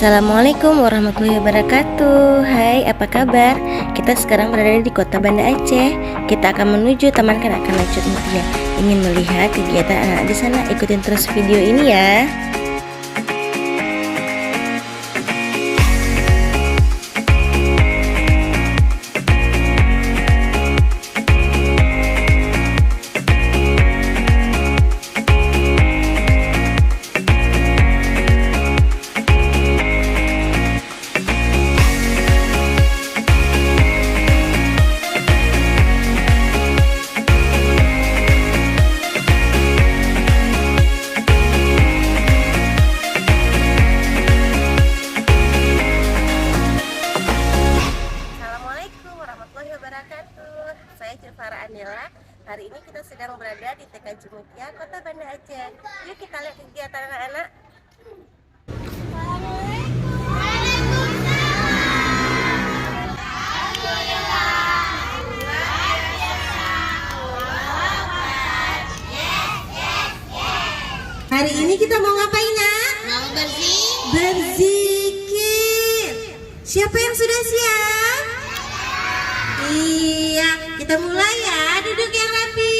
Assalamualaikum warahmatullahi wabarakatuh. Hai, apa kabar? Kita sekarang berada di kota Banda Aceh. Kita akan menuju Taman Kanak-kanak Cut Mutia. Ingin melihat kegiatan anak di sana? Ikutin terus video ini ya. Saya Cilvara Andela. Hari ini kita sedang berada di TK Cut Mutia, Kota Banda Aceh. Yuk kita lihat kegiatan anak-anak. Hari ini kita mau ngapain, Nak? Mau Berzikir. Siapa yang sudah siap? Iya, kita mulai ya. Duduk yang rapi.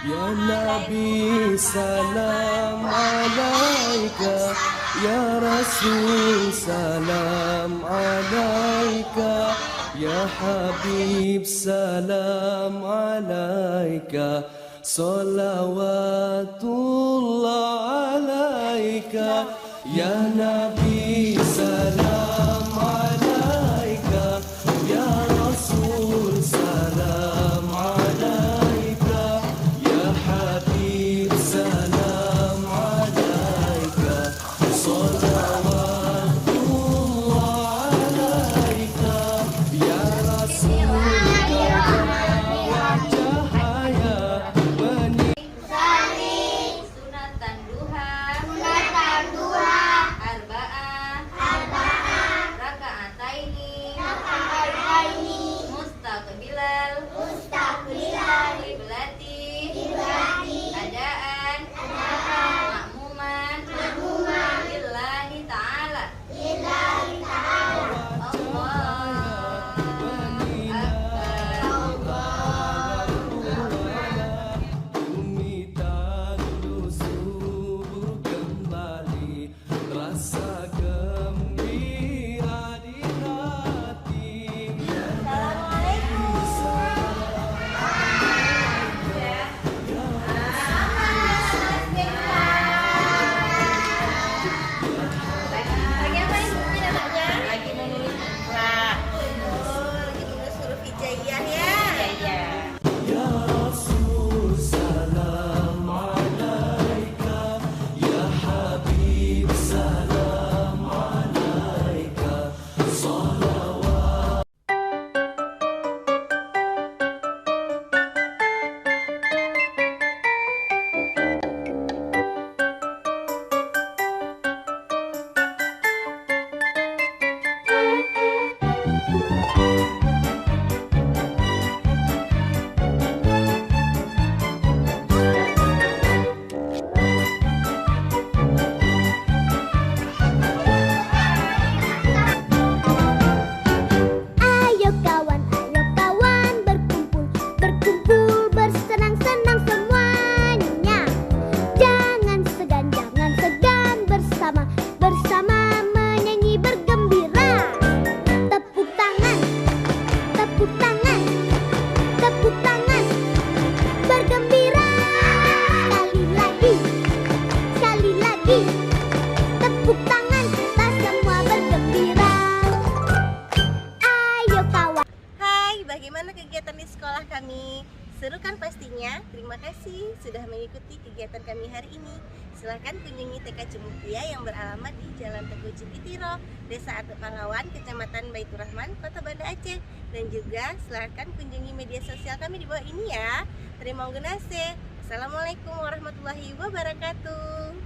Ya Nabi salam alaika, Ya Rasul salam alaika, Ya Habib salam alaika, salawatullah alaika, Ya Nabi salam alaika, Ya Rasul salam alaika, Ya Habib salam alaika, salawatullah alaika, Ya Rasul cahaya benih. sunatan duha arba'ah rakaataini mustaqbilal qiblati adaan ma'muman lillahi ta'ala Bumi tandus subur kembali, rasa gembira di hati. Lagi menulis Iqra. Lagi menulis huruf hijaiyah ya. Ya Rasul salam alaika, Ya Habib salam alaika, salawat. Ayo kawan, berkumpul, bersenang-senang semuanya. Jangan segan bersama menyanyi bergembira. Tepuk tangan, bergembira. Sekali lagi, tepuk tangan, kita semua bergembira. Ayo kawan. Hai, bagaimana kegiatan di sekolah kami? Seru kan pastinya? Terima kasih sudah mengikuti kegiatan kami hari ini. Silahkan kunjungi TK Cut Mutia yang beralamat di Jalan Teguh Cikitiro, Desa Atuk Pangawan, Kecamatan Baitur Rahman, Kota Banda Aceh. Dan juga silahkan kunjungi media sosial kami di bawah ini ya. Terima kasih. Assalamualaikum warahmatullahi wabarakatuh.